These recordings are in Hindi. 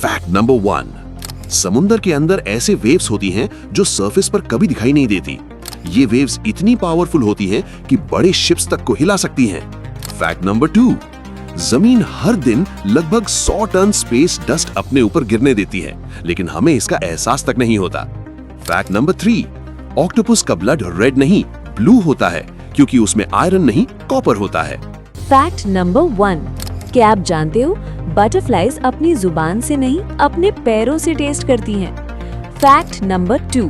फैक्ट नंबर 1, समुंदर के अंदर ऐसे वेव्स होती हैं जो सरफेस पर कभी दिखाई नहीं देती। ये वेव्स इतनी पावरफुल होती हैं कि बड़े शिप्स तक को हिला सकती हैं। फैक्ट नंबर 2, जमीन हर दिन लगभग 100 टन स्पेस डस्ट अपने ऊपर गिरने देती है, लेकिन हमें इसका एहसास तक नहीं होता। फैक्ट नंबर 3, ऑक्टोपस का ब्लड रेड नहीं ब्लू होता है क्योंकि उसमें आयरन नहीं कॉपर होता है। फैक्ट नंबर 1, क्या आप जानते हो बटरफ्लाइज अपनी जुबान से नहीं अपने पैरों से टेस्ट करती हैं। फैक्ट नंबर 2,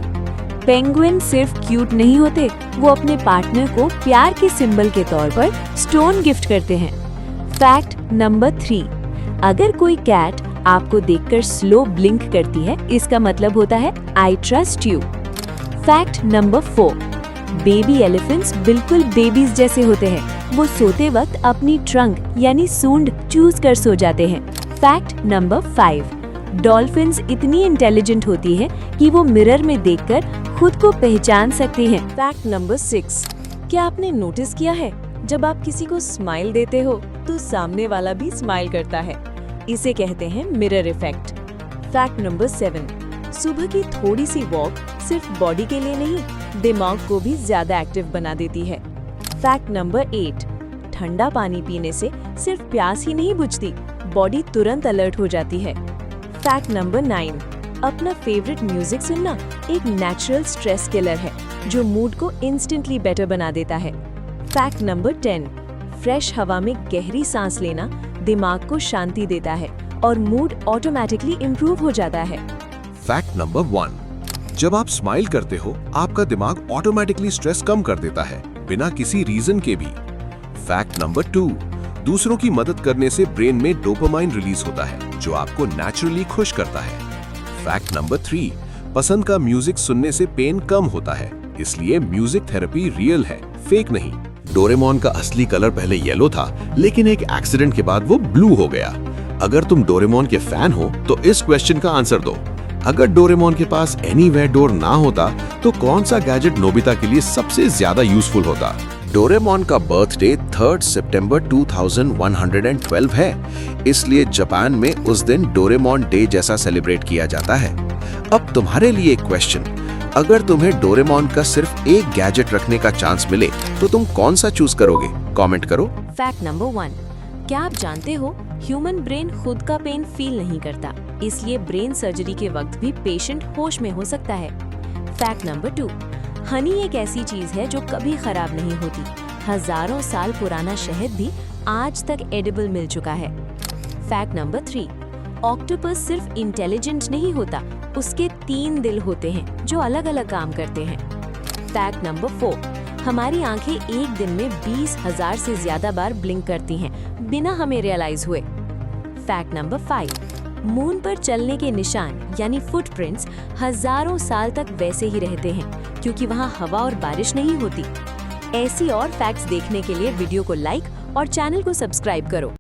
पेंगुइन सिर्फ क्यूट नहीं होते, वो अपने पार्टनर को प्यार के सिंबल के तौर पर स्टोन गिफ्ट करते हैं। फैक्ट नंबर 3, अगर कोई कैट आपको देखकर स्लो ब्लिंक करती है, इसका मतलब होता है I trust you. Fact number 4, baby elephants बिल्कुल बेबीज जैसे होते हैं, वो सोते वक्त अपनी ट्रंक यानी सूंड चूज कर सो जाते हैं। फैक्ट नंबर 5, डॉल्फिन्स इतनी इंटेलिजेंट होती है कि वो मिरर में देखकर खुद को पहचान सकती हैं। फैक्ट नंबर 6, क्या आपने नोटिस किया है जब आप किसी को स्माइल देते हो तो सामने वाला भी स्माइल करता है, इसे कहते हैं मिरर इफेक्ट। फैक्ट नंबर 7, सुबह की थोड़ी सी वॉक सिर्फ बॉडी के लिए नहीं, दिमाग को भी ज्यादा एक्टिव बना देती है। फैक्ट नंबर 8, ठंडा पानी पीने से सिर्फ प्यास ही नहीं बुझती, बॉडी तुरंत अलर्ट हो जाती है। फैक्ट नंबर 9, अपना फेवरेट म्यूजिक सुनना एक नेचुरल स्ट्रेस किलर है जो मूड को इंस्टेंटली बेटर बना देता है। फैक्ट नंबर 10, फ्रेश हवा में गहरी सांस लेना दिमाग को शांति देता है और मूड ऑटोमेटिकली इम्प्रूव हो जाता है। फैक्ट नंबर 1, जब आप स्माइल करते हो आपका दिमाग ऑटोमेटिकली स्ट्रेस कम कर देता है बिना किसी रीजन के भी। फैक्ट नंबर 2, दूसरों की मदद करने से ब्रेन में डोपामाइन रिलीज होता है जो आपको नेचुरली खुश करता है। फैक्ट नंबर 3, पसंद का म्यूजिक सुनने से पेन कम होता है, इसलिए म्यूजिक थेरेपी रियल है, फेक नहीं। डोरेमोन का असली कलर पहले येलो था, लेकिन एक एक्सीडेंट के बाद वो ब्लू हो गया। अगर तुम डोरेमोन के फैन हो तो इस क्वेश्चन का आंसर दो। अगर डोरेमोन के पास एनीवेयर डोर ना होता तो कौन सा गैजेट नोबिता के लिए सबसे ज्यादा यूजफुल होता? डोरेमोन का बर्थडे 3 सितंबर 2112 है, इसलिए जापान में उस दिन डोरेमोन डे जैसा सेलिब्रेट किया जाता है। अब तुम्हारे लिए एक क्वेश्चन, अगर तुम्हें डोरेमोन का सिर्फ एक गैजेट रखने का चांस मिले तो तुम कौन सा चूज करोगे? कमेंट करो। फैक्ट नंबर 1, क्या आप जानते हो ह्यूमन ब्रेन खुद का पेन फील नहीं करता, इसलिए ब्रेन सर्जरी के वक्त भी पेशेंट होश में हो सकता है। फैक्ट नंबर 2, हनी एक ऐसी चीज है जो कभी खराब नहीं होती, हजारों साल पुराना शहद भी आज तक एडिबल मिल चुका है। फैक्ट नंबर 3, ऑक्टोपस सिर्फ इंटेलिजेंट नहीं होता, उसके 3 दिल होते हैं जो अलग अलग काम करते हैं। फैक्ट नंबर 4, हमारी आंखें एक दिन में 20,000 से ज्यादा बार ब्लिंक करती हैं बिना हमें रियलाइज हुए। फैक्ट नंबर 5, मून पर चलने के निशान यानी फुटप्रिंट्स हजारों साल तक वैसे ही रहते हैं क्योंकि वहां हवा और बारिश नहीं होती। ऐसी और फैक्ट्स देखने के लिए वीडियो को लाइक और चैनल को सब्सक्राइब करो।